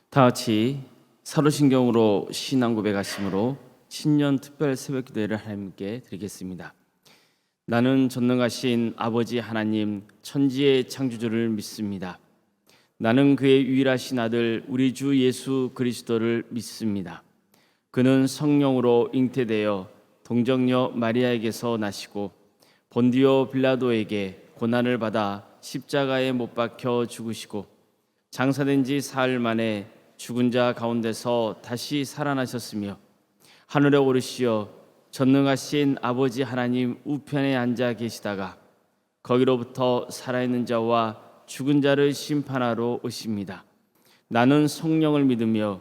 다 같이 사도신경으로 신앙 고백하심으로 신년 특별 새벽 기도회를 하나님께 드리겠습니다. 나는 전능하신 아버지 하나님 천지의 창조주를 믿습니다. 나는 그의 유일하신 아들 우리 주 예수 그리스도를 믿습니다. 그는 성령으로 잉태되어 동정녀 마리아에게서 나시고 본디오 빌라도에게 고난을 받아 십자가에 못 박혀 죽으시고 장사된 지 사흘 만에 죽은 자 가운데서 다시 살아나셨으며 하늘에 오르시어 전능하신 아버지 하나님 우편에 앉아 계시다가 거기로부터 살아있는 자와 죽은 자를 심판하러 오십니다. 나는 성령을 믿으며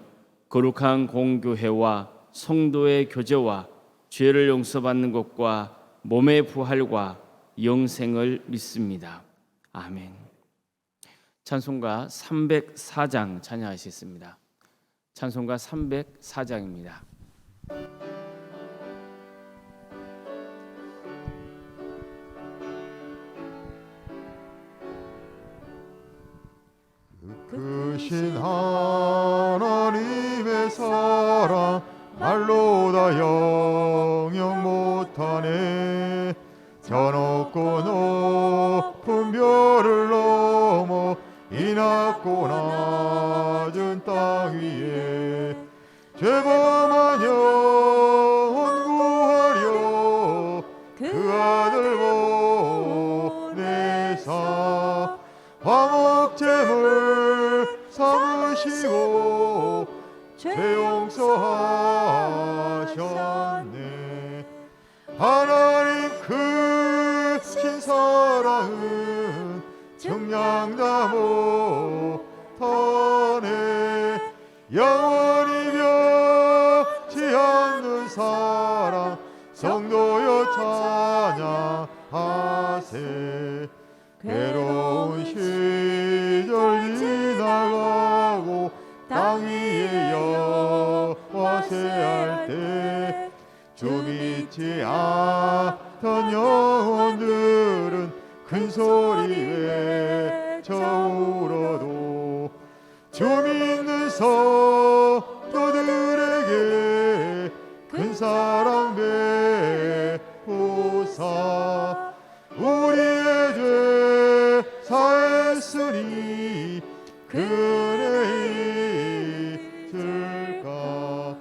거룩한 공교회와 성도의 교제와 죄를 용서받는 것과 몸의 부활과 영생을 믿습니다. 아멘. 찬송가 304장 찬양하시겠습니다. 찬송가 304장입니다. 크신 하나님의 사랑 말로 다 영영 못하네. 저 높고 높은 별을 넘어 이 낮고 낮은 땅 위에 죄범한 영혼 구하려 그 아들 보내사 화목제물 삼으시고 죄 용서하셨네. 하나님 크신 사랑은 정량다 못하네. 영원히 변치 않는 사랑 성도여 찬양하세. 괴로운 시절 지나가고 땅 위에 여호와 쇠할 때 주 믿지 않던 영혼들은 큰 소리 외쳐 울어도 주 믿는 성도들에게 큰 사랑 베푸사. 우리의 죄 사했으니 그네 있을까.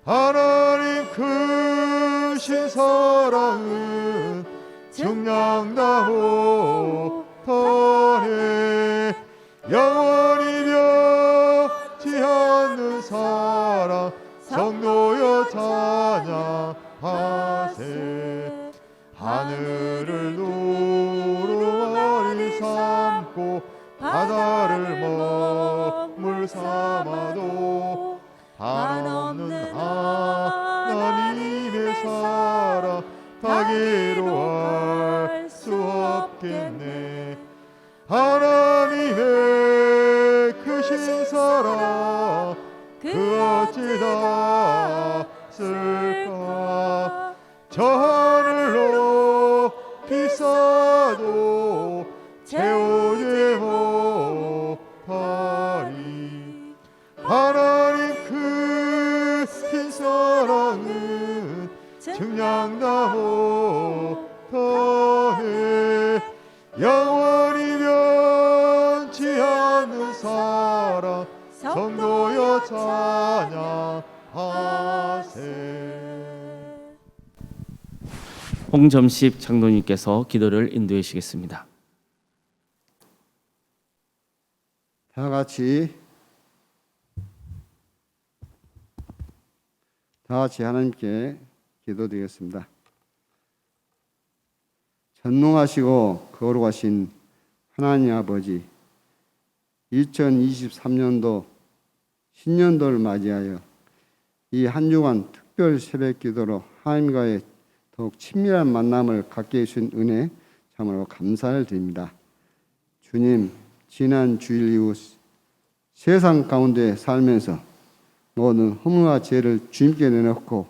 하나님 크신 사랑은 정량다 못하네. 영원히 변치 않는 사랑 성도여 찬양하세. 하늘을 두루마리 삼고 바다를 먹물 삼아도 한없는 하나님의 사랑 다기로할 수 없겠네. 하나님의 크신 사랑 그 어찌 닿을까. 저 하늘로 비싸도 채우지 못하리. 하나님 크신 사랑은 정량다 못하네. 영원히 변치 않는 사랑 성도여 찬양하세. 홍점식 장로님께서 기도를 인도해 주시겠습니다. 다 같이 하나님께 기도드리겠습니다. 전능하시고 거룩하신 하나님 아버지, 2023년도 신년도를 맞이하여 이 한 주간 특별 새벽 기도로 하나님과의 더욱 친밀한 만남을 갖게 해주신 은혜 참으로 감사를 드립니다. 주님, 지난 주일 이후 세상 가운데 살면서 모든 허물과 죄를 주님께 내놓고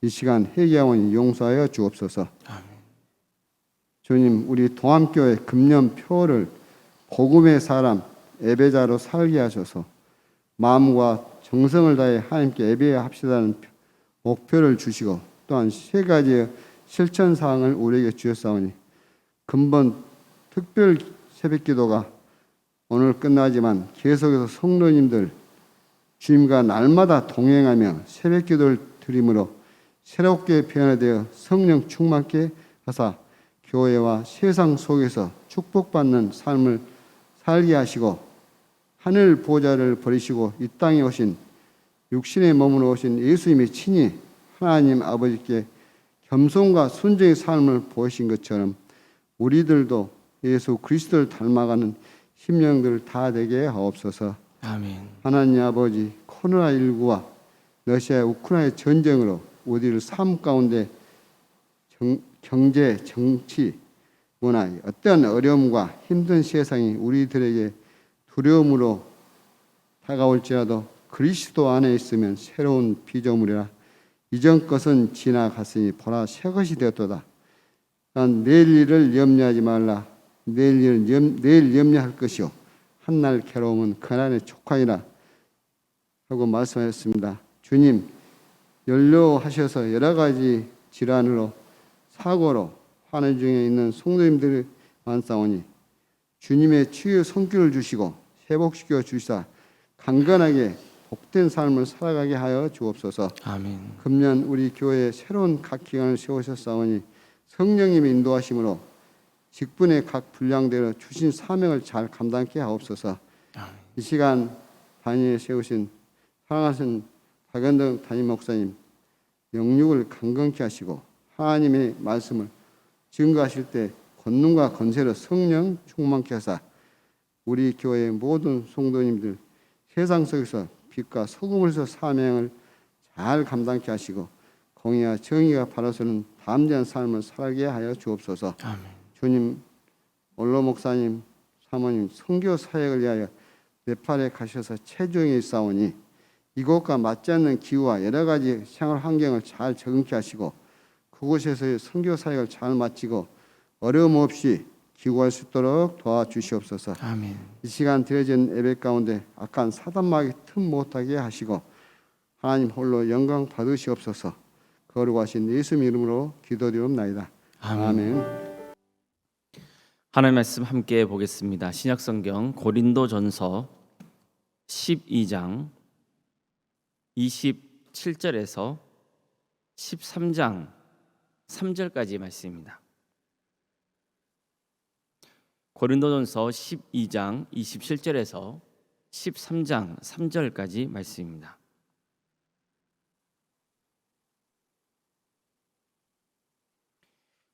이 시간 회개하오니 용서하여 주옵소서. 아멘. 주님, 우리 동암교회 금년표를 복음의 사람 예배자로 살게 하셔서 마음과 정성을 다해 하나님께 예배합시다는 목표를 주시고 또한 세 가지의 실천 사항을 우리에게 주셨사오니 근본 특별 새벽기도가 오늘 끝나지만 계속해서 성도님들 주님과 날마다 동행하며 새벽기도를 드림으로 새롭게 변화되어 성령 충만케 하사 교회와 세상 속에서 축복받는 삶을 살게 하시고 하늘 보좌를 버리시고 이 땅에 오신 육신의 몸으로 오신 예수님이 친히 하나님 아버지께 겸손과 순종의 삶을 보이신 것처럼 우리들도 예수 그리스도를 닮아가는 심령들 다 되게 하옵소서. 아멘. 하나님 아버지, 코로나19와 러시아 우크라이나 전쟁으로 우리를 삶 가운데 경제, 정치, 문화 어떠한 어려움과 힘든 세상이 우리들에게 두려움으로 다가올지라도 그리스도 안에 있으면 새로운 피조물이라 이전 것은 지나갔으니 보라 새 것이 되었도다. 난 내일 일을 염려하지 말라. 내일 염려할 것이요 한날 괴로움은 그날의 족하니라 하고 말씀하셨습니다. 주님 연료하셔서 여러 가지 질환으로 사고로 환원 중에 있는 성도님들이 많사오니 주님의 치유의 손길을 주시고 회복시켜 주시사 강건하게 복된 삶을 살아가게 하여 주옵소서. 아멘. 금년 우리 교회에 새로운 각 기관을 세우셨사오니 성령님의 인도하심으로 직분의 각 분량대로 주신 사명을 잘 감당케 하옵소서. 이 시간 단위에 세우신 사랑하신 박연동 담임 목사님 영육을 강건케 하시고 하나님의 말씀을 증거하실 때 권능과 건세로 성령 충만케 하사 우리 교회의 모든 성도님들 세상 속에서 빛과 소금으로서 사명을 잘 감당케 하시고 공의와 정의가 바라서는 담대한 삶을 살게 하여 주옵소서. 아멘. 주님, 원로 목사님, 사모님 선교 사역을 위하여 네팔에 가셔서 체중에 있사오니 이곳과 맞지 않는 기후와 여러 가지 생활 환경을 잘 적응케 하시고 그곳에서의 선교 사역을 잘 마치고 어려움 없이 기구할 수 있도록 도와주시옵소서. 아멘. 이 시간 드려진 예배 가운데 악한 사단마귀 틈 못하게 하시고 하나님 홀로 영광 받으시옵소서. 거룩하신 예수님 이름으로 기도드리옵나이다. 아멘. 하나님 말씀 함께 보겠습니다. 신약성경 고린도전서 12장 27절에서 13장 3절까지 말씀입니다. 고린도전서 12장 27절에서 13장 3절까지 말씀입니다.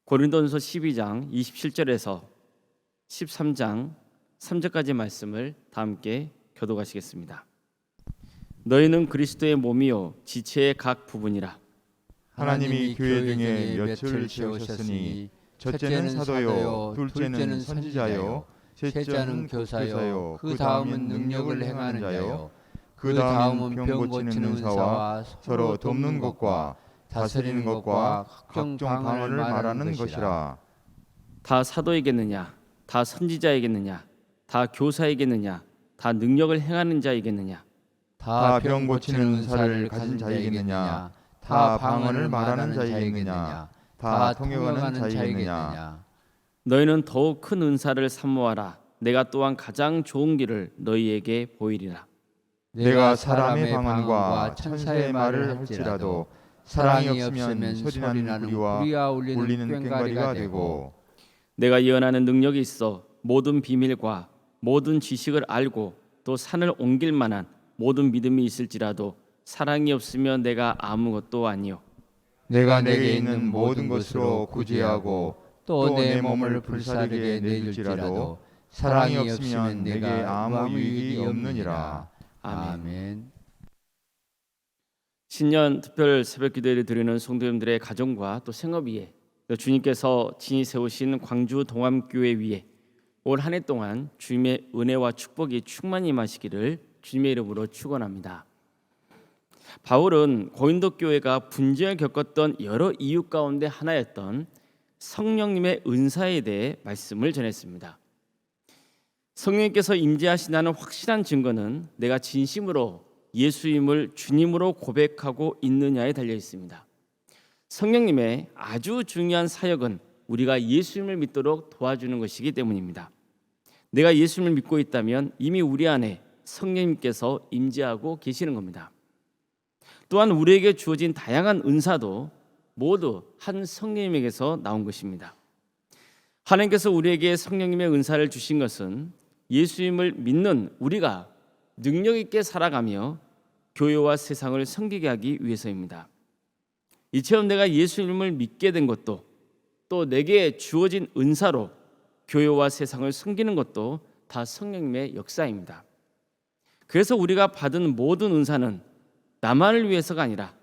고린도전서 12장 27절에서 13장 3절까지 말씀을 다 함께 교독하시겠습니다. 너희는 그리스도의 몸이요 지체의 각 부분이라. 하나님이 교회 중에 몇을 세우셨으니 첫째는 사도요 둘째는 선지자요 셋째는 교사요 그 다음은 능력을 행하는 자요 그 다음은 병 고치는 은사와 서로 돕는 것과 다스리는 것과 각종 방언을 말하는 것이라. 다 사도이겠느냐? 다 선지자이겠느냐? 다 교사이겠느냐? 다 능력을 행하는 자이겠느냐? 다 병 고치는 은사를 가진 자이겠느냐? 다 방언을 말하는 자이겠느냐? 다 통역하는 자이겠느냐? 너희는 더욱 큰 은사를 사모하라. 내가 또한 가장 좋은 길을 너희에게 보이리라. 내가 사람의 방언과 천사의 말을 할지라도 사랑이 없으면 소리나는 구리와 울리는 꽹과리가 되고 내가 예언하는 능력이 있어 모든 비밀과 모든 지식을 알고 또 산을 옮길 만한 모든 믿음이 있을지라도 사랑이 없으면 내가 아무것도 아니요. 내가 내게 있는 모든 것으로 구제하고 또 내 몸을 불사르게 내줄지라도 사랑이 없으면 내게 아무 유익이 없느니라. 아멘. 신년 특별 새벽 기도를 드리는 성도님들의 가정과 또 생업 위에 또 주님께서 친히 세우신 광주 동암교회 위에 올 한 해 동안 주님의 은혜와 축복이 충만히 임하시기를 주님의 이름으로 축원합니다. 바울은 고린도 교회가 분쟁을 겪었던 여러 이유 가운데 하나였던 성령님의 은사에 대해 말씀을 전했습니다. 성령님께서 임재하신다는 확실한 증거는 내가 진심으로 예수님을 주님으로 고백하고 있느냐에 달려 있습니다. 성령님의 아주 중요한 사역은 우리가 예수님을 믿도록 도와주는 것이기 때문입니다. 내가 예수님을 믿고 있다면 이미 우리 안에 성령님께서 임재하고 계시는 겁니다. 또한 우리에게 주어진 다양한 은사도 모두 한 성령님에게서 나온 것입니다. 하나님께서 우리에게 성령님의 은사를 주신 것은 예수님을 믿는 우리가 능력 있게 살아가며 교회와 세상을 섬기게 하기 위해서입니다. 이처럼 내가 예수님을 믿게 된 것도 또 내게 주어진 은사로 교회와 세상을 섬기는 것도 다 성령님의 역사입니다. 그래서 우리가 받은 모든 은사는 나만을 위해서가 아니라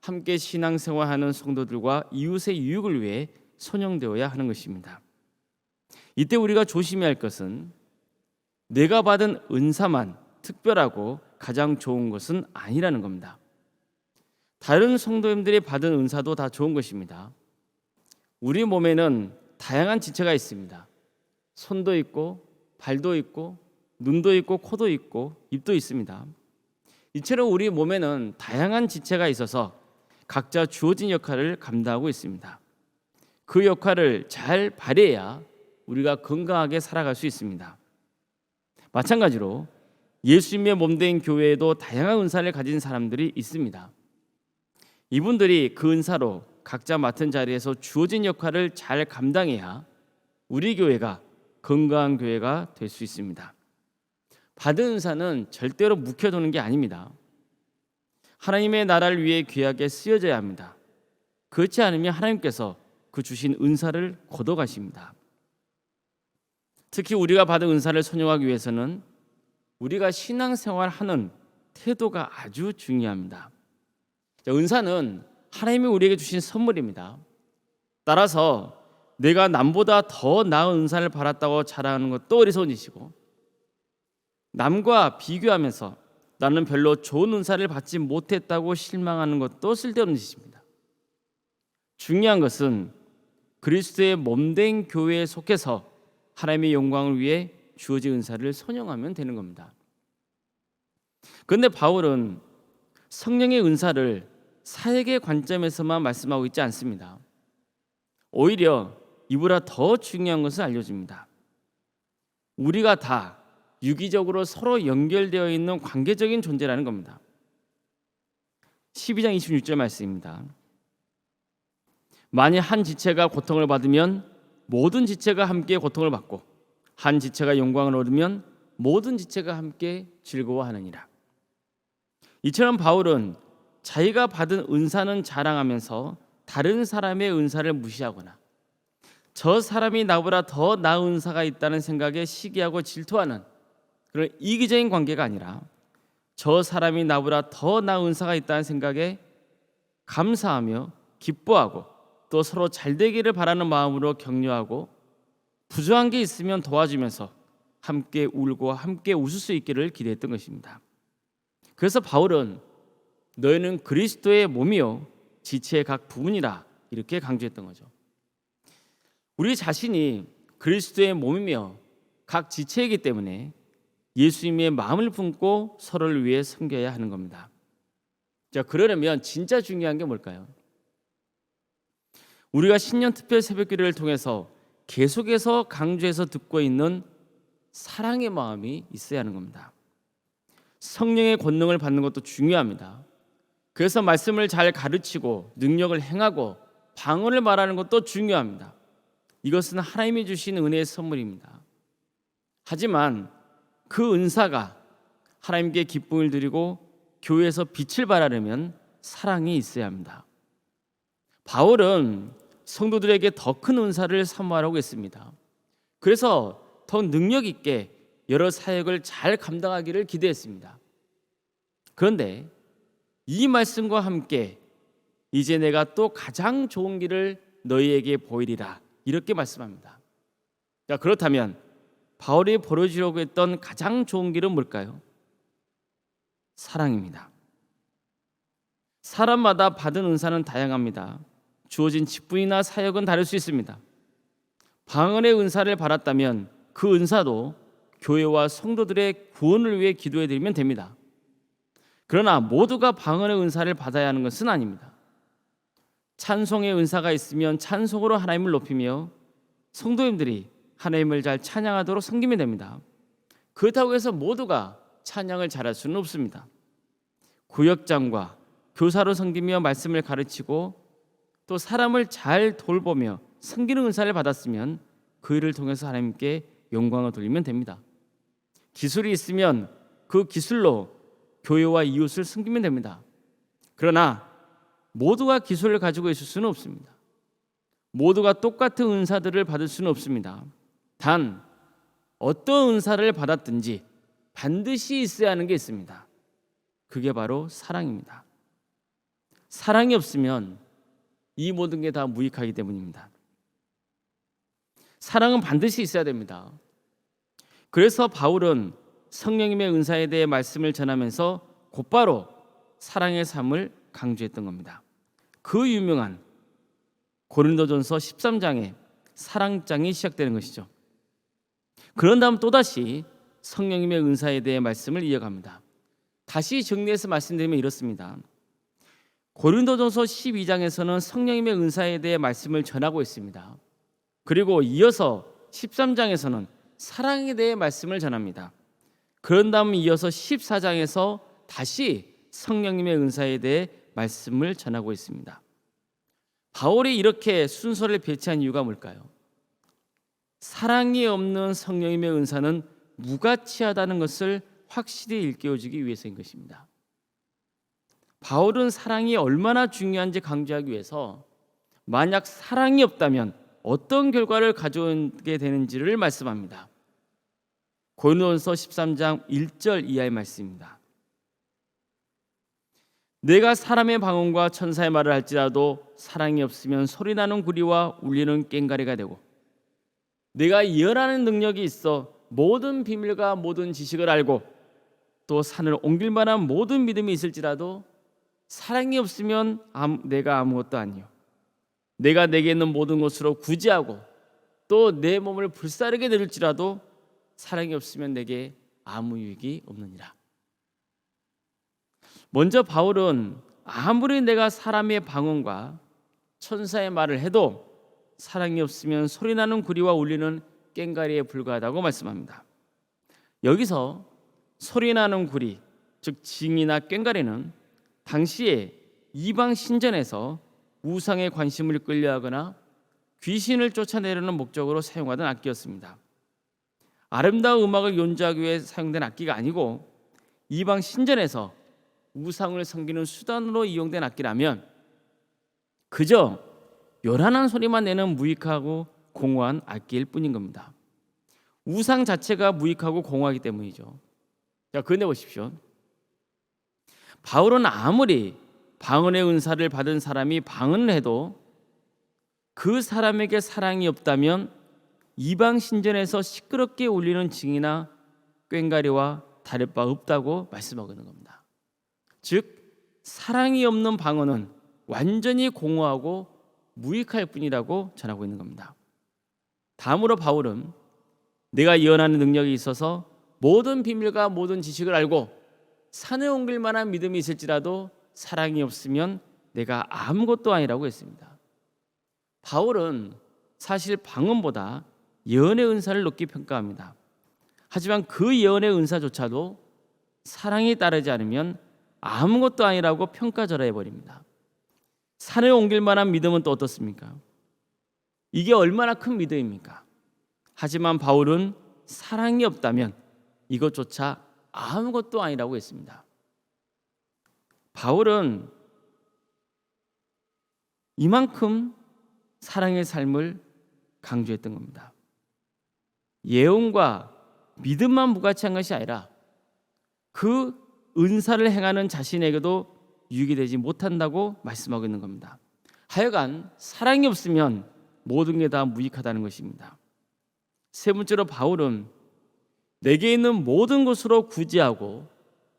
함께 신앙생활하는 성도들과 이웃의 유익을 위해 선용되어야 하는 것입니다. 이때 우리가 조심해야 할 것은 내가 받은 은사만 특별하고 가장 좋은 것은 아니라는 겁니다. 다른 성도님들이 받은 은사도 다 좋은 것입니다. 우리 몸에는 다양한 지체가 있습니다. 손도 있고 발도 있고 눈도 있고 코도 있고 입도 있습니다. 이처럼 우리 몸에는 다양한 지체가 있어서 각자 주어진 역할을 감당하고 있습니다. 그 역할을 잘 발휘해야 우리가 건강하게 살아갈 수 있습니다. 마찬가지로 예수님의 몸된 교회에도 다양한 은사를 가진 사람들이 있습니다. 이분들이 그 은사로 각자 맡은 자리에서 주어진 역할을 잘 감당해야 우리 교회가 건강한 교회가 될 수 있습니다. 받은 은사는 절대로 묵혀두는 게 아닙니다. 하나님의 나라를 위해 귀하게 쓰여져야 합니다. 그렇지 않으면 하나님께서 그 주신 은사를 걷어가십니다. 특히 우리가 받은 은사를 선용하기 위해서는 우리가 신앙생활하는 태도가 아주 중요합니다. 은사는 하나님이 우리에게 주신 선물입니다. 따라서 내가 남보다 더 나은 은사를 받았다고 자랑하는 것도 어리석은 짓이고, 남과 비교하면서 나는 별로 좋은 은사를 받지 못했다고 실망하는 것도 쓸데없는 짓입니다. 중요한 것은 그리스도의 몸된 교회에 속해서 하나님의 영광을 위해 주어진 은사를 선용하면 되는 겁니다. 그런데 바울은 성령의 은사를 사역의 관점에서만 말씀하고 있지 않습니다. 오히려 이보다 더 중요한 것을 알려줍니다. 우리가 다 유기적으로 서로 연결되어 있는 관계적인 존재라는 겁니다. 12장 26절 말씀입니다. 만일 한 지체가 고통을 받으면 모든 지체가 함께 고통을 받고, 한 지체가 영광을 얻으면 모든 지체가 함께 즐거워하느니라. 이처럼 바울은 자기가 받은 은사는 자랑하면서 다른 사람의 은사를 무시하거나 저 사람이 나보다 더 나은 은사가 있다는 생각에 시기하고 질투하는 그런 이기적인 관계가 아니라 저 사람이 나보다 더 나은 은사가 있다는 생각에 감사하며 기뻐하고 또 서로 잘되기를 바라는 마음으로 격려하고 부족한 게 있으면 도와주면서 함께 울고 함께 웃을 수 있기를 기대했던 것입니다. 그래서 바울은 너희는 그리스도의 몸이요 지체의 각 부분이라 이렇게 강조했던 거죠. 우리 자신이 그리스도의 몸이며 각 지체이기 때문에 예수님의 마음을 품고 서로를 위해 섬겨야 하는 겁니다. 자, 그러려면 진짜 중요한 게 뭘까요? 우리가 신년 특별 새벽기도를 통해서 계속해서 강조해서 듣고 있는 사랑의 마음이 있어야 하는 겁니다. 성령의 권능을 받는 것도 중요합니다. 그래서 말씀을 잘 가르치고 능력을 행하고 방언을 말하는 것도 중요합니다. 이것은 하나님이 주신 은혜의 선물입니다. 하지만 그 은사가 하나님께 기쁨을 드리고 교회에서 빛을 발하려면 사랑이 있어야 합니다. 바울은 성도들에게 더 큰 은사를 사모하라고 했습니다. 그래서 더 능력 있게 여러 사역을 잘 감당하기를 기대했습니다. 그런데 이 말씀과 함께 이제 내가 또 가장 좋은 길을 너희에게 보이리라 이렇게 말씀합니다. 자, 그렇다면 바울이 보여주려고 했던 가장 좋은 길은 뭘까요? 사랑입니다. 사람마다 받은 은사는 다양합니다. 주어진 직분이나 사역은 다를 수 있습니다. 방언의 은사를 받았다면 그 은사도 교회와 성도들의 구원을 위해 기도해 드리면 됩니다. 그러나 모두가 방언의 은사를 받아야 하는 것은 아닙니다. 찬송의 은사가 있으면 찬송으로 하나님을 높이며 성도님들이 하나님을 잘 찬양하도록 섬기면 됩니다. 그렇다고 해서 모두가 찬양을 잘할 수는 없습니다. 구역장과 교사로 섬기며 말씀을 가르치고 또 사람을 잘 돌보며 섬기는 은사를 받았으면 그 일을 통해서 하나님께 영광을 돌리면 됩니다. 기술이 있으면 그 기술로 교회와 이웃을 섬기면 됩니다. 그러나 모두가 기술을 가지고 있을 수는 없습니다. 모두가 똑같은 은사들을 받을 수는 없습니다. 단 어떤 은사를 받았든지 반드시 있어야 하는 게 있습니다. 그게 바로 사랑입니다. 사랑이 없으면 이 모든 게 다 무익하기 때문입니다. 사랑은 반드시 있어야 됩니다. 그래서 바울은 성령님의 은사에 대해 말씀을 전하면서 곧바로 사랑의 삶을 강조했던 겁니다. 그 유명한 고린도전서 13장에 사랑장이 시작되는 것이죠. 그런 다음 또다시 성령님의 은사에 대해 말씀을 이어갑니다. 다시 정리해서 말씀드리면 이렇습니다. 고린도전서 12장에서는 성령님의 은사에 대해 말씀을 전하고 있습니다. 그리고 이어서 13장에서는 사랑에 대해 말씀을 전합니다. 그런 다음 이어서 14장에서 다시 성령님의 은사에 대해 말씀을 전하고 있습니다. 바울이 이렇게 순서를 배치한 이유가 뭘까요? 사랑이 없는 성령님의 은사는 무가치하다는 것을 확실히 일깨워주기 위해서인 것입니다. 바울은 사랑이 얼마나 중요한지 강조하기 위해서 만약 사랑이 없다면 어떤 결과를 가져오게 되는지를 말씀합니다. 고린도전서 13장 1절 이하의 말씀입니다. 내가 사람의 방언과 천사의 말을 할지라도 사랑이 없으면 소리나는 구리와 울리는 꽹과리가 되고 내가 예언하는 능력이 있어 모든 비밀과 모든 지식을 알고 또 산을 옮길 만한 모든 믿음이 있을지라도 사랑이 없으면 내가 아무것도 아니요 내가 내게 있는 모든 것으로 구제하고 또 내 몸을 불사르게 내릴지라도 사랑이 없으면 내게 아무 유익이 없느니라. 먼저 바울은 아무리 내가 사람의 방언과 천사의 말을 해도 사랑이 없으면 소리나는 구리와 울리는 꽹과리에 불과하다고 말씀합니다. 여기서 소리나는 구리, 즉 징이나 꽹과리는 당시에 이방 신전에서 우상에 관심을 끌려하거나 귀신을 쫓아내려는 목적으로 사용하던 악기였습니다. 아름다운 음악을 연주하기 위해 사용된 악기가 아니고 이방 신전에서 우상을 섬기는 수단으로 이용된 악기라면 그저 요란한 소리만 내는 무익하고 공허한 악기일 뿐인 겁니다. 우상 자체가 무익하고 공허하기 때문이죠. 자, 그런데 보십시오. 바울은 아무리 방언의 은사를 받은 사람이 방언을 해도 그 사람에게 사랑이 없다면 이방 신전에서 시끄럽게 울리는 징이나 꽹과리와 다를 바 없다고 말씀하고 있는 겁니다. 즉 사랑이 없는 방언은 완전히 공허하고 무익할 뿐이라고 전하고 있는 겁니다. 다음으로 바울은 내가 예언하는 능력이 있어서 모든 비밀과 모든 지식을 알고 산에 옮길 만한 믿음이 있을지라도 사랑이 없으면 내가 아무것도 아니라고 했습니다. 바울은 사실 방언보다 예언의 은사를 높이 평가합니다. 하지만 그 예언의 은사조차도 사랑이 따르지 않으면 아무것도 아니라고 평가절하해버립니다. 산에 옮길 만한 믿음은 또 어떻습니까? 이게 얼마나 큰 믿음입니까? 하지만 바울은 사랑이 없다면 이것조차 아무것도 아니라고 했습니다. 바울은 이만큼 사랑의 삶을 강조했던 겁니다. 예언과 믿음만 무가치한 것이 아니라 그 은사를 행하는 자신에게도 유익이 되지 못한다고 말씀하고 있는 겁니다. 하여간 사랑이 없으면 모든 게 다 무익하다는 것입니다. 세 번째로 바울은 내게 있는 모든 것으로 구제하고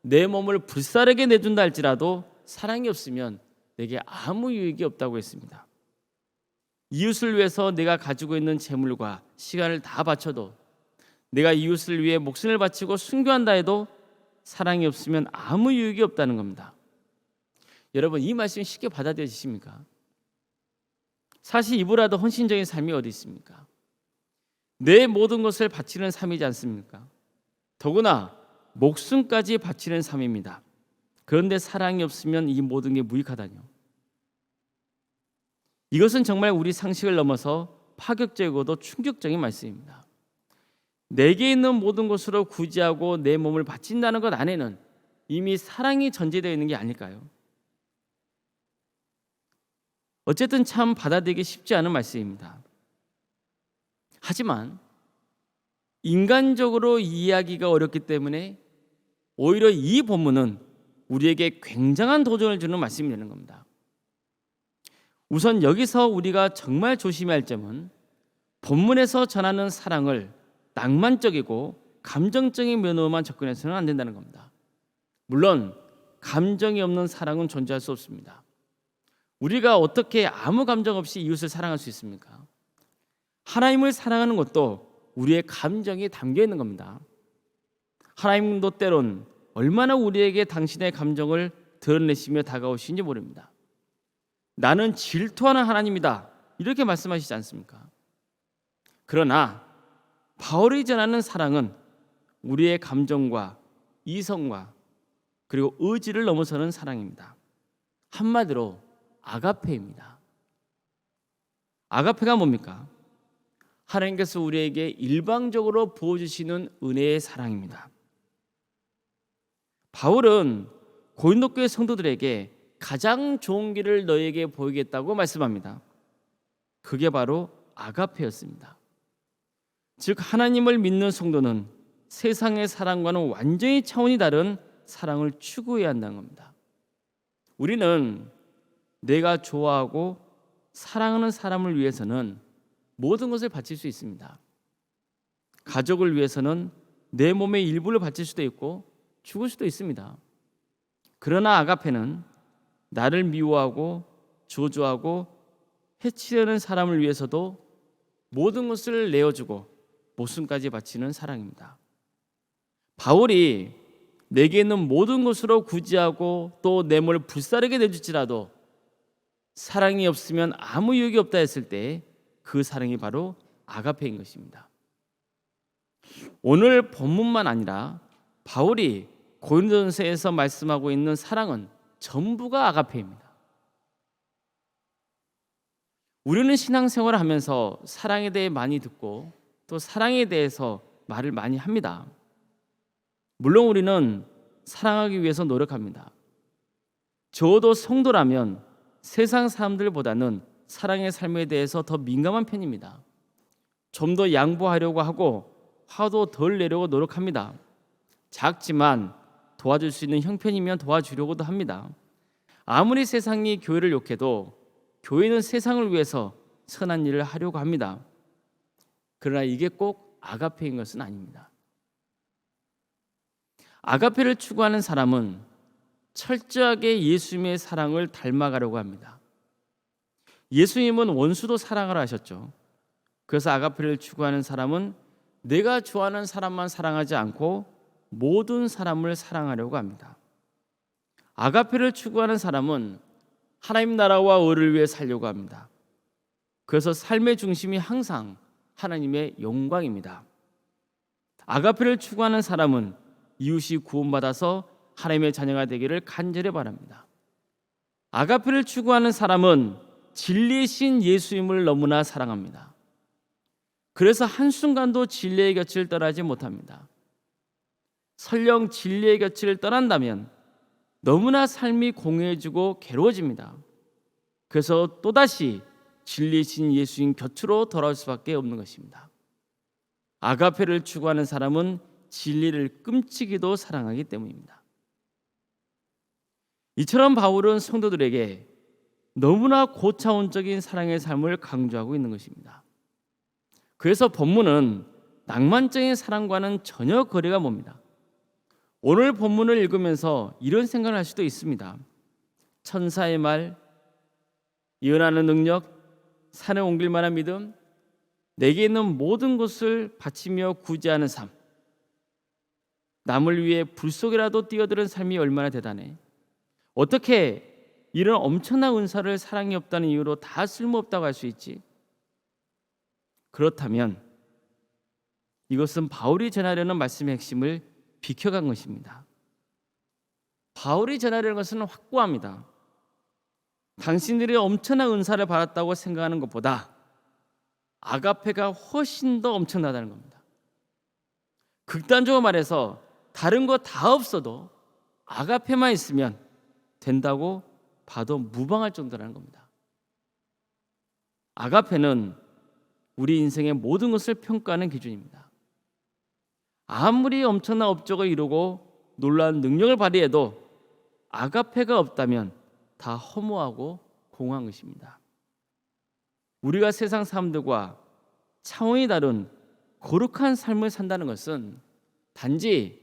내 몸을 불사르게 내준다 할지라도 사랑이 없으면 내게 아무 유익이 없다고 했습니다. 이웃을 위해서 내가 가지고 있는 재물과 시간을 다 바쳐도 내가 이웃을 위해 목숨을 바치고 순교한다 해도 사랑이 없으면 아무 유익이 없다는 겁니다. 여러분, 이 말씀 쉽게 받아들여지십니까? 사실 이보다도 헌신적인 삶이 어디 있습니까? 내 모든 것을 바치는 삶이지 않습니까? 더구나 목숨까지 바치는 삶입니다. 그런데 사랑이 없으면 이 모든 게 무익하다뇨. 이것은 정말 우리 상식을 넘어서 파격적이고도 충격적인 말씀입니다. 내게 있는 모든 것으로 구제하고 내 몸을 바친다는 것 안에는 이미 사랑이 전제되어 있는 게 아닐까요? 어쨌든 참 받아들이기 쉽지 않은 말씀입니다. 하지만 인간적으로 이해하기가 어렵기 때문에 오히려 이 본문은 우리에게 굉장한 도전을 주는 말씀이 되는 겁니다. 우선 여기서 우리가 정말 조심해야 할 점은 본문에서 전하는 사랑을 낭만적이고 감정적인 면으로만 접근해서는 안 된다는 겁니다. 물론 감정이 없는 사랑은 존재할 수 없습니다. 우리가 어떻게 아무 감정 없이 이웃을 사랑할 수 있습니까? 하나님을 사랑하는 것도 우리의 감정이 담겨 있는 겁니다. 하나님도 때론 얼마나 우리에게 당신의 감정을 드러내시며 다가오시는지 모릅니다. 나는 질투하는 하나님이다, 이렇게 말씀하시지 않습니까? 그러나 바울이 전하는 사랑은 우리의 감정과 이성과 그리고 의지를 넘어서는 사랑입니다. 한마디로 아가페입니다. 아가페가 뭡니까? 하나님께서 우리에게 일방적으로 부어주시는 은혜의 사랑입니다. 바울은 고린도 교회 성도들에게 가장 좋은 길을 너에게 보이겠다고 말씀합니다. 그게 바로 아가페였습니다. 즉 하나님을 믿는 성도는 세상의 사랑과는 완전히 차원이 다른 사랑을 추구해야 한다는 겁니다. 우리는 내가 좋아하고 사랑하는 사람을 위해서는 모든 것을 바칠 수 있습니다. 가족을 위해서는 내 몸의 일부를 바칠 수도 있고 죽을 수도 있습니다. 그러나 아가페는 나를 미워하고 저주하고 해치려는 사람을 위해서도 모든 것을 내어주고 목숨까지 바치는 사랑입니다. 바울이 내게 있는 모든 것으로 구제하고 또 내 몸을 불사르게 내줄지라도 사랑이 없으면 아무 유익이 없다 했을 때 그 사랑이 바로 아가페인 것입니다. 오늘 본문만 아니라 바울이 고린도전서에서 말씀하고 있는 사랑은 전부가 아가페입니다. 우리는 신앙생활을 하면서 사랑에 대해 많이 듣고 또 사랑에 대해서 말을 많이 합니다. 물론 우리는 사랑하기 위해서 노력합니다. 저도 성도라면 세상 사람들보다는 사랑의 삶에 대해서 더 민감한 편입니다. 좀 더 양보하려고 하고 화도 덜 내려고 노력합니다. 작지만 도와줄 수 있는 형편이면 도와주려고도 합니다. 아무리 세상이 교회를 욕해도 교회는 세상을 위해서 선한 일을 하려고 합니다. 그러나 이게 꼭 아가페인 것은 아닙니다. 아가페를 추구하는 사람은 철저하게 예수님의 사랑을 닮아가려고 합니다. 예수님은 원수도 사랑하라 하셨죠. 그래서 아가페를 추구하는 사람은 내가 좋아하는 사람만 사랑하지 않고 모든 사람을 사랑하려고 합니다. 아가페를 추구하는 사람은 하나님 나라와 의를 위해 살려고 합니다. 그래서 삶의 중심이 항상 하나님의 영광입니다. 아가페를 추구하는 사람은 이웃이 구원받아서 하나님의 자녀가 되기를 간절히 바랍니다. 아가페를 추구하는 사람은 진리이신 예수님을 너무나 사랑합니다. 그래서 한순간도 진리의 곁을 떠나지 못합니다. 설령 진리의 곁을 떠난다면 너무나 삶이 공허해지고 괴로워집니다. 그래서 또다시 진리이신 예수님 곁으로 돌아올 수밖에 없는 것입니다. 아가페를 추구하는 사람은 진리를 끔찍이도 사랑하기 때문입니다. 이처럼 바울은 성도들에게 너무나 고차원적인 사랑의 삶을 강조하고 있는 것입니다. 그래서 본문은 낭만적인 사랑과는 전혀 거리가 멉니다. 오늘 본문을 읽으면서 이런 생각을 할 수도 있습니다. 천사의 말, 예언하는 능력, 산에 옮길 만한 믿음, 내게 있는 모든 것을 바치며 구제하는 삶, 남을 위해 불 속이라도 뛰어드는 삶이 얼마나 대단해. 어떻게 이런 엄청난 은사를 사랑이 없다는 이유로 다 쓸모없다고 할 수 있지? 그렇다면 이것은 바울이 전하려는 말씀의 핵심을 비켜간 것입니다. 바울이 전하려는 것은 확고합니다. 당신들이 엄청난 은사를 받았다고 생각하는 것보다 아가페가 훨씬 더 엄청나다는 겁니다. 극단적으로 말해서 다른 거 다 없어도 아가페만 있으면 된다고 봐도 무방할 정도라는 겁니다. 아가페는 우리 인생의 모든 것을 평가하는 기준입니다. 아무리 엄청난 업적을 이루고 놀라운 능력을 발휘해도 아가페가 없다면 다 허무하고 공허한 것입니다. 우리가 세상 사람들과 차원이 다른 거룩한 삶을 산다는 것은 단지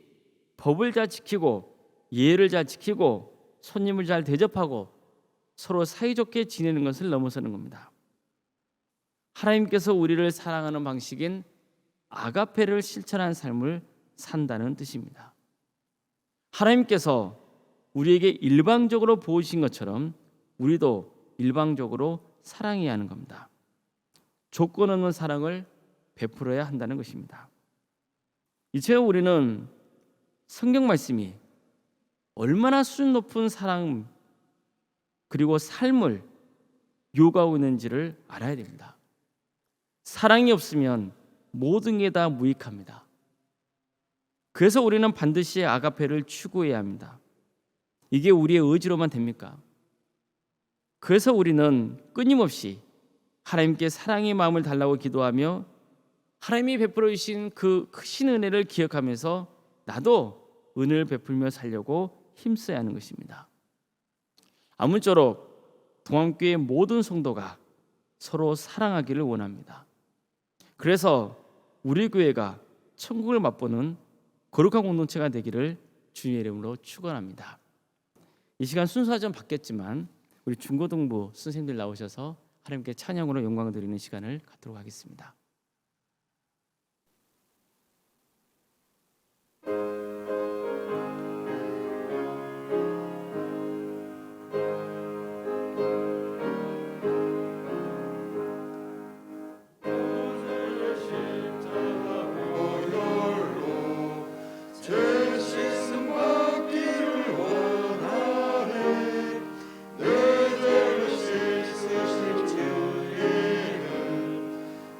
법을 잘 지키고 예를 잘 지키고 손님을 잘 대접하고 서로 사이좋게 지내는 것을 넘어서는 겁니다. 하나님께서 우리를 사랑하는 방식인 아가페를 실천한 삶을 산다는 뜻입니다. 하나님께서 우리에게 일방적으로 보이신 것처럼 우리도 일방적으로 사랑해야 하는 겁니다. 조건 없는 사랑을 베풀어야 한다는 것입니다. 이제 우리는 성경 말씀이 얼마나 수준 높은 사랑 그리고 삶을 요구하고 있는지를 알아야 됩니다. 사랑이 없으면 모든 게 다 무익합니다. 그래서 우리는 반드시 아가페를 추구해야 합니다. 이게 우리의 의지로만 됩니까? 그래서 우리는 끊임없이 하나님께 사랑의 마음을 달라고 기도하며 하나님이 베풀어 주신 그 크신 은혜를 기억하면서 나도 은혜를 베풀며 살려고 힘써야 하는 것입니다. 아무쪼록 동암교회 모든 성도가 서로 사랑하기를 원합니다. 그래서 우리 교회가 천국을 맛보는 거룩한 공동체가 되기를 주님의 이름으로 축원합니다. 이 시간 순서가 좀 바뀌었지만 우리 중고등부 선생님들 나오셔서 하나님께 찬양으로 영광을 드리는 시간을 갖도록 하겠습니다.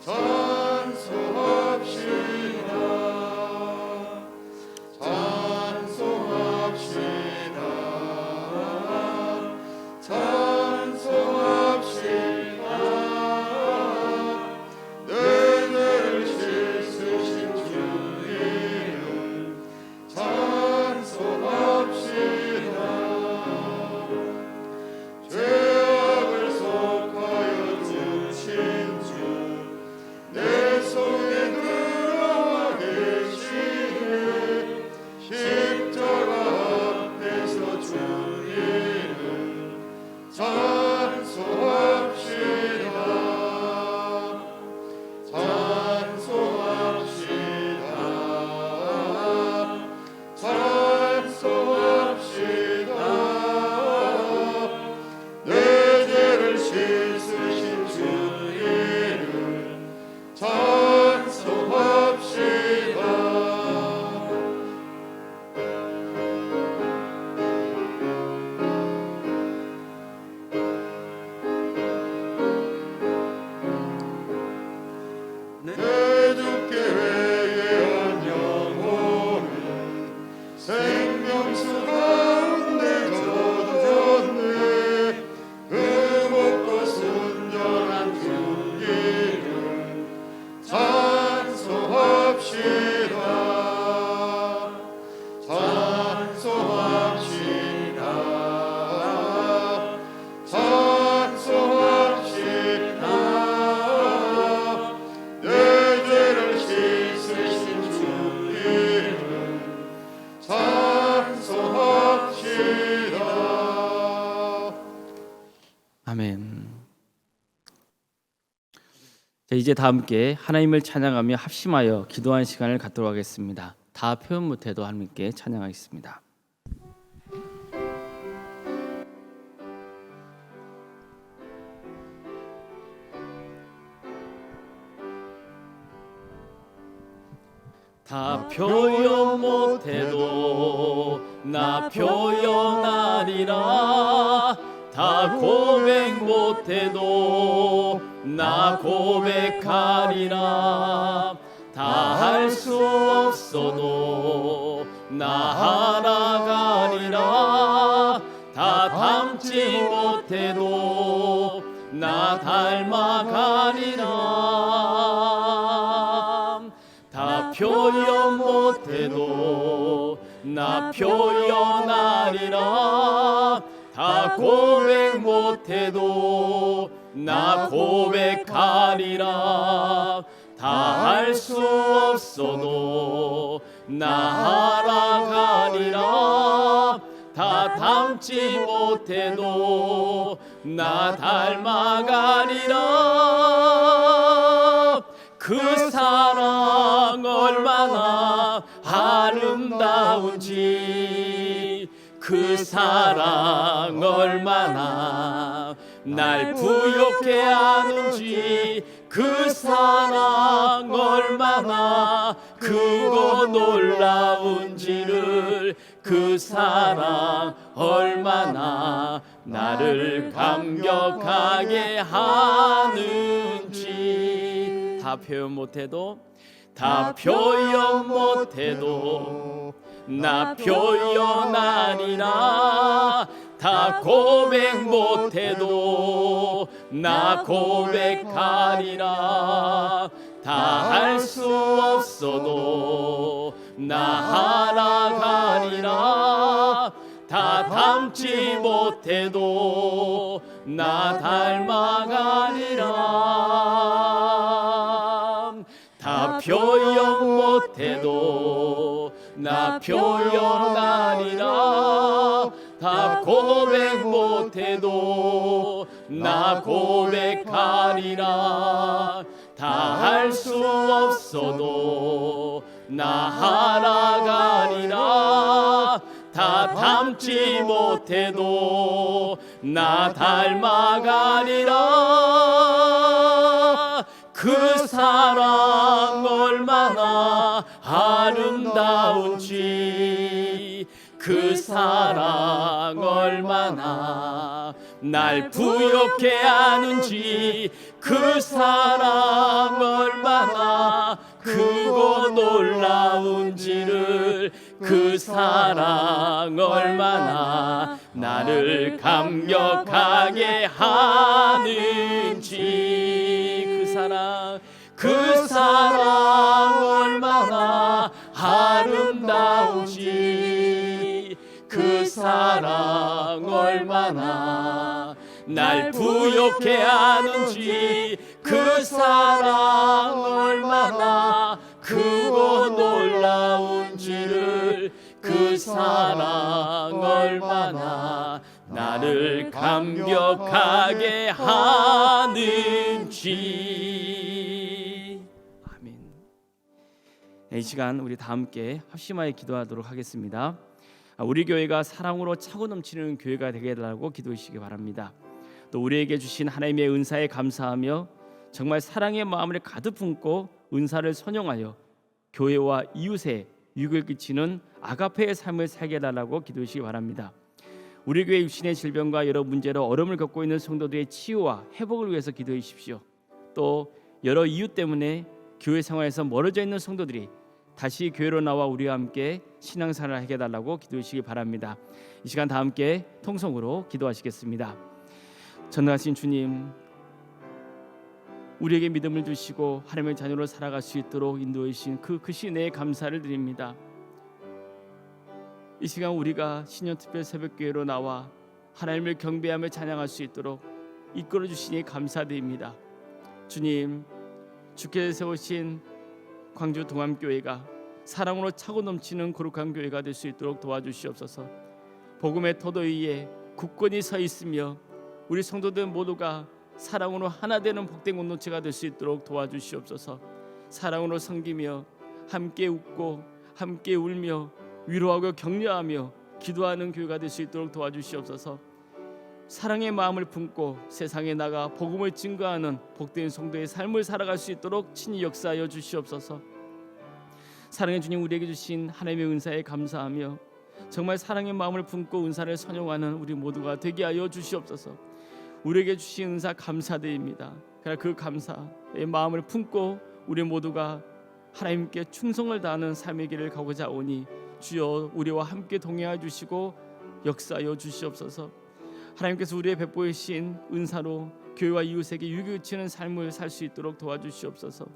저 자, 이제 다 함께 하나님을 찬양하며 합심하여 기도하는 시간을 갖도록 하겠습니다. 다 표현 못해도 함께 찬양하겠습니다. 다 표현 못해도 나 표현하리라. 다 고백 못해도 나 고백하리라. 다 할 수 없어도 나 알아가리라. 다 닮지 못해도 나 닮아가리라. 다 표현 못해도 나 표현하리라. 다 고백 못해도 나 고백하리라. 다 할 수 없어도 나 알아가리라. 다 닮지 못해도 나 닮아가리라. 그 사랑 얼마나 아름다운지, 그 사랑 얼마나 날 부욕해 하는지, 그 사랑 얼마나 크고 놀라운지를, 그 사랑 얼마나 나를 감격하게 하는지. 다 표현 못해도 다 표현 못해도 나 표현하리라. 다 고백 못해도 나 고백하리라. 다 할 수 없어도 나 알아가리라. 다 닮지 못해도 나 닮아가리라. 다 표현 못해도 나 표현하리라. 다 고백 못해도 나 고백하리라. 다 할 수 없어도 나 알아가리라. 다 닮지 못해도 나 닮아가리라. 그 사랑 얼마나 아름다운지, 그 사랑 얼마나 날 부욕해 하는지, 그 사랑 얼마나 크고 놀라운지를, 그 사랑 얼마나 나를 감격하게 하는지. 그 사랑 얼마나 아름다운지, 그 사랑 얼마나 날 부욕해 하는지, 그 사랑 얼마나 크고 놀라운지를, 그 사랑 얼마나 나를 감격하게 하는지. 아멘. 이 시간 우리 다 함께 합심하여 기도하도록 하겠습니다. 우리 교회가 사랑으로 차고 넘치는 교회가 되게 해달라고 기도하시기 바랍니다. 또 우리에게 주신 하나님의 은사에 감사하며 정말 사랑의 마음을 가득 품고 은사를 선용하여 교회와 이웃에 유익을 끼치는 아가페의 삶을 살게 해달라고 기도하시기 바랍니다. 우리 교회 육신의 질병과 여러 문제로 어려움을 겪고 있는 성도들의 치유와 회복을 위해서 기도해 주십시오. 또 여러 이유 때문에 교회 생활에서 멀어져 있는 성도들이 다시 교회로 나와 우리와 함께 신앙생활을 하게 해달라고 기도하시기 바랍니다. 이 시간 다 함께 통성으로 기도하시겠습니다. 전능하신 주님, 우리에게 믿음을 주시고 하나님의 자녀로 살아갈 수 있도록 인도해 주신 그 크신 은혜에 감사를 드립니다. 이 시간 우리가 신년특별 새벽교회로 나와 하나님을 경배하며 찬양할 수 있도록 이끌어 주시니 감사드립니다. 주님, 주께서 세우신 광주 동암교회가 사랑으로 차고 넘치는 거룩한 교회가 될 수 있도록 도와주시옵소서. 복음의 토도 위에 굳건히 서 있으며 우리 성도들 모두가 사랑으로 하나 되는 복된 공동체가 될 수 있도록 도와주시옵소서. 사랑으로 섬기며 함께 웃고 함께 울며 위로하고 격려하며 기도하는 교회가 될 수 있도록 도와주시옵소서. 사랑의 마음을 품고 세상에 나가 복음을 증거하는 복된 성도의 삶을 살아갈 수 있도록 친히 역사하여 주시옵소서. 사랑의 주님, 우리에게 주신 하나님의 은사에 감사하며 정말 사랑의 마음을 품고 은사를 선용하는 우리 모두가 되게 하여 주시옵소서. 우리에게 주신 은사 감사드립니다. 그러나 그 감사의 마음을 품고 우리 모두가 하나님께 충성을 다하는 삶의 길을 가고자 오니 주여 우리와 함께 동행하여 주시고 역사하여 주시옵소서. 하나님께서 우리의 베푸신 은사로 교회와 이웃에게 유익을 끼치는 삶을 살 수 있도록 도와주시옵소서.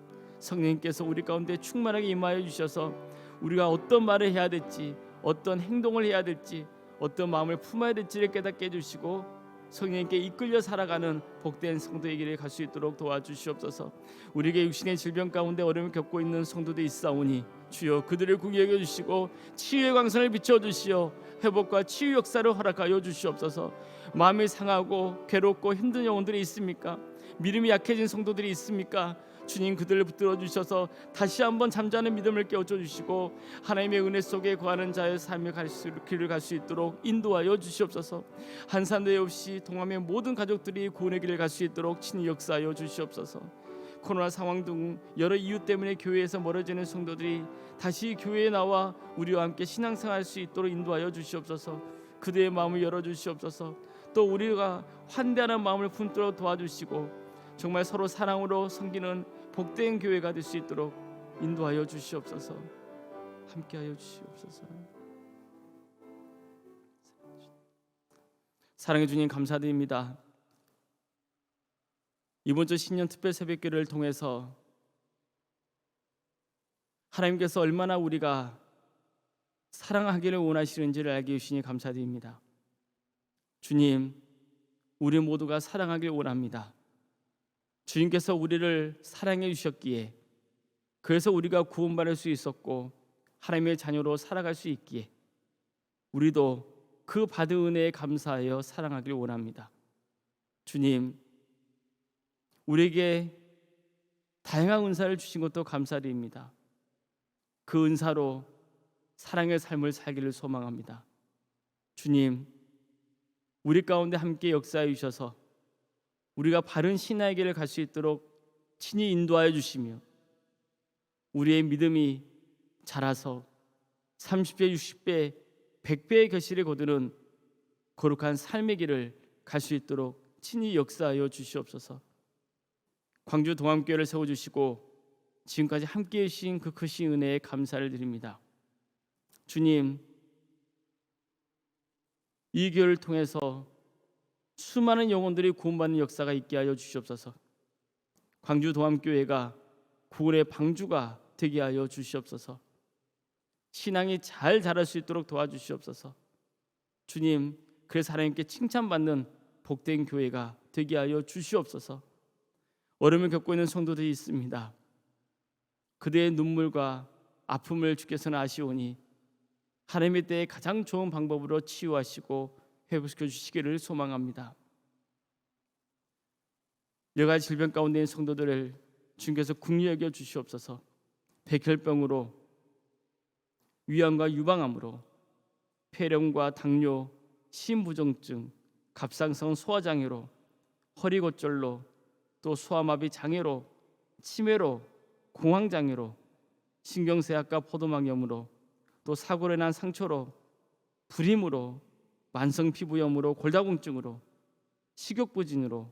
성령님께서 우리 가운데 충만하게 임하여 주셔서 우리가 어떤 말을 해야 될지, 어떤 행동을 해야 될지, 어떤 마음을 품어야 될지를 깨닫게 해주시고 성령님께 이끌려 살아가는 복된 성도의 길을 갈 수 있도록 도와주시옵소서. 우리에게 육신의 질병 가운데 어려움을 겪고 있는 성도들이 있사오니 주여 그들을 구히 여겨 주시고 치유의 광선을 비춰 주시어 회복과 치유 역사를 허락하여 주시옵소서. 마음이 상하고 괴롭고 힘든 영혼들이 있습니까? 믿음이 약해진 성도들이 있습니까? 주님, 그들을 붙들어 주셔서 다시 한번 잠자는 믿음을 깨워줘 주시고 하나님의 은혜 속에 거하는 자의 삶의 길을 갈 수 있도록 인도하여 주시옵소서. 한산대 없이 동함의 모든 가족들이 구원의 길을 갈 수 있도록 친히 역사하여 주시옵소서. 코로나 상황 등 여러 이유 때문에 교회에서 멀어지는 성도들이 다시 교회에 나와 우리와 함께 신앙생활할 수 있도록 인도하여 주시옵소서. 그들의 마음을 열어주시옵소서. 또 우리가 환대하는 마음을 품도록 도와주시고 정말 서로 사랑으로 섬기는 복된 교회가 될 수 있도록 인도하여 주시옵소서. 함께하여 주시옵소서. 사랑해 주님, 감사드립니다. 이번 주 신년 특별 새벽기를 통해서 하나님께서 얼마나 우리가 사랑하기를 원하시는지를 알게 해주시니 감사드립니다. 주님, 우리 모두가 사랑하길 원합니다. 주님께서 우리를 사랑해 주셨기에, 그래서 우리가 구원받을 수 있었고 하나님의 자녀로 살아갈 수 있기에 우리도 그 받은 은혜에 감사하여 사랑하길 원합니다. 주님, 우리에게 다양한 은사를 주신 것도 감사드립니다. 그 은사로 사랑의 삶을 살기를 소망합니다. 주님, 우리 가운데 함께 역사해 주셔서 우리가 바른 신앙의 길을 갈 수 있도록 친히 인도하여 주시며 우리의 믿음이 자라서 30배, 60배, 100배의 결실을 거두는 거룩한 삶의 길을 갈 수 있도록 친히 역사하여 주시옵소서. 광주 동암교회를 세워주시고 지금까지 함께해 주신 그 크신 은혜에 감사를 드립니다. 주님, 이 교회를 통해서 수많은 영혼들이 구원받는 역사가 있게 하여 주시옵소서. 광주 동암교회가 구원의 방주가 되게 하여 주시옵소서. 신앙이 잘 자랄 수 있도록 도와주시옵소서. 주님, 그래서 하나님께 칭찬받는 복된 교회가 되게 하여 주시옵소서. 어려움을 겪고 있는 성도들이 있습니다. 그들의 눈물과 아픔을 주께서는 아시오니 하나님의 때에 가장 좋은 방법으로 치유하시고 회복시켜 주시기를 소망합니다. 여러 가지 질병 가운데 있는 성도들을 주님께서 긍휼히 여겨 주시옵소서. 백혈병으로, 위암과 유방암으로, 폐렴과 당뇨, 심부정증, 갑상선 소화장애로, 허리고절로, 또 소아마비 장애로, 치매로, 공황장애로, 신경쇠약과 포도막염으로, 또 사고로 인한 상처로, 불임으로, 만성 피부염으로, 골다공증으로, 식욕부진으로,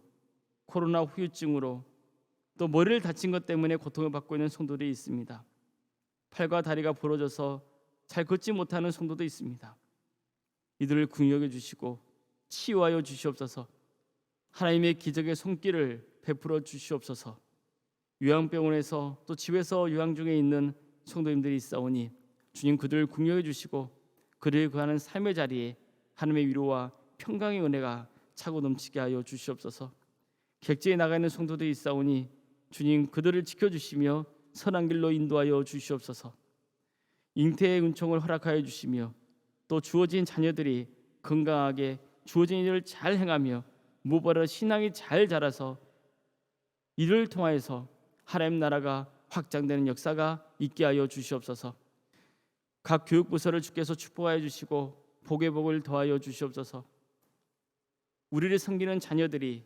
코로나 후유증으로, 또 머리를 다친 것 때문에 고통을 받고 있는 성도들이 있습니다. 팔과 다리가 부러져서 잘 걷지 못하는 성도도 있습니다. 이들을 긍휼히 여겨 주시고 치유하여 주시옵소서. 하나님의 기적의 손길을 베풀어 주시옵소서. 요양병원에서 또 집에서 요양 중에 있는 성도님들이 있사오니 주님, 그들을 긍휼히 여겨 주시고 그들을 구하는 삶의 자리에 하나님의 위로와 평강의 은혜가 차고 넘치게 하여 주시옵소서. 객지에 나가 있는 성도들이 있사오니 주님, 그들을 지켜주시며 선한 길로 인도하여 주시옵소서. 잉태의 은총을 허락하여 주시며 또 주어진 자녀들이 건강하게 주어진 일을 잘 행하며 무엇보다 신앙이 잘 자라서 이를 통하여서 하나님 나라가 확장되는 역사가 있게 하여 주시옵소서. 각 교육부서를 주께서 축복하여 주시고 복의 복을 더하여 주시옵소서. 우리를 섬기는 자녀들이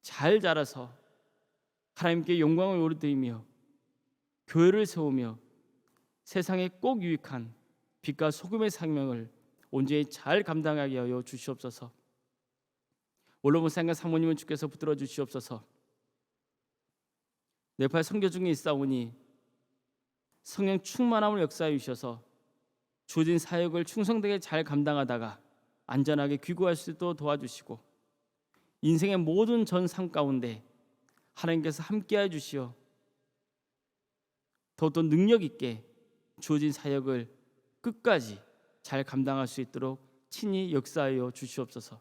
잘 자라서 하나님께 영광을 올려드리며 교회를 세우며 세상에 꼭 유익한 빛과 소금의 사명을 온전히 잘 감당하게 하여 주시옵소서. 올로몬상과 사모님은 주께서 붙들어 주시옵소서. 네팔 선교 중에 있사오니 성령 충만함을 역사해 주셔서 주어진 사역을 충성되게 잘 감당하다가 안전하게 귀국할 수 있도록 도와주시고 인생의 모든 전 삶 가운데 하나님께서 함께해 주시어 더욱더 능력 있게 주어진 사역을 끝까지 잘 감당할 수 있도록 친히 역사하여 주시옵소서.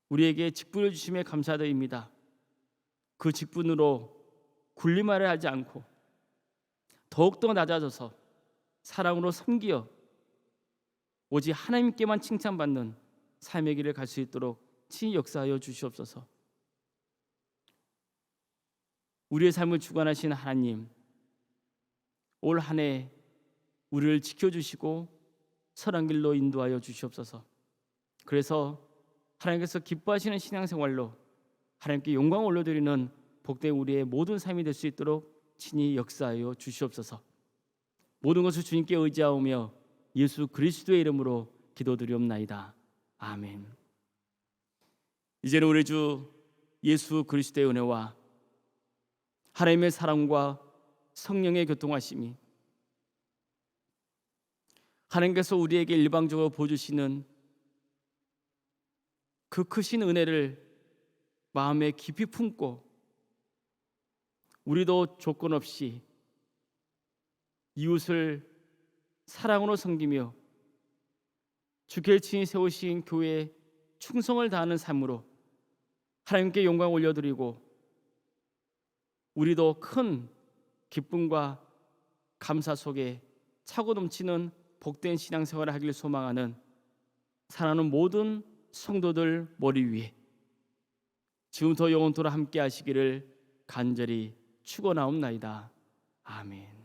우리에게 직분을 주심에 감사드립니다. 그 직분으로 군림하려 하지 않고 더욱더 낮아져서 사랑으로 섬기어 오직 하나님께만 칭찬받는 삶의 길을 갈 수 있도록 친히 역사하여 주시옵소서. 우리의 삶을 주관하신 하나님, 올 한 해 우리를 지켜주시고 선한 길로 인도하여 주시옵소서. 그래서 하나님께서 기뻐하시는 신앙생활로 하나님께 영광을 올려드리는 복된 우리의 모든 삶이 될 수 있도록 친히 역사하여 주시옵소서. 모든 것을 주님께 의지하오며 예수 그리스도의 이름으로 기도드리옵나이다. 아멘. 이제는 우리 주 예수 그리스도의 은혜와 하나님의 사랑과 성령의 교통하심이 하나님께서 우리에게 일방적으로 보여주시는 그 크신 은혜를 마음에 깊이 품고 우리도 조건 없이 이웃을 사랑으로 섬기며 주께 친히 세우신 교회에 충성을 다하는 삶으로 하나님께 영광 올려드리고 우리도 큰 기쁨과 감사 속에 차고 넘치는 복된 신앙생활을 하길 소망하는 사랑하는 모든 성도들 머리 위에 지금부터 영원토록 함께 하시기를 간절히 축원하옵나이다. 아멘.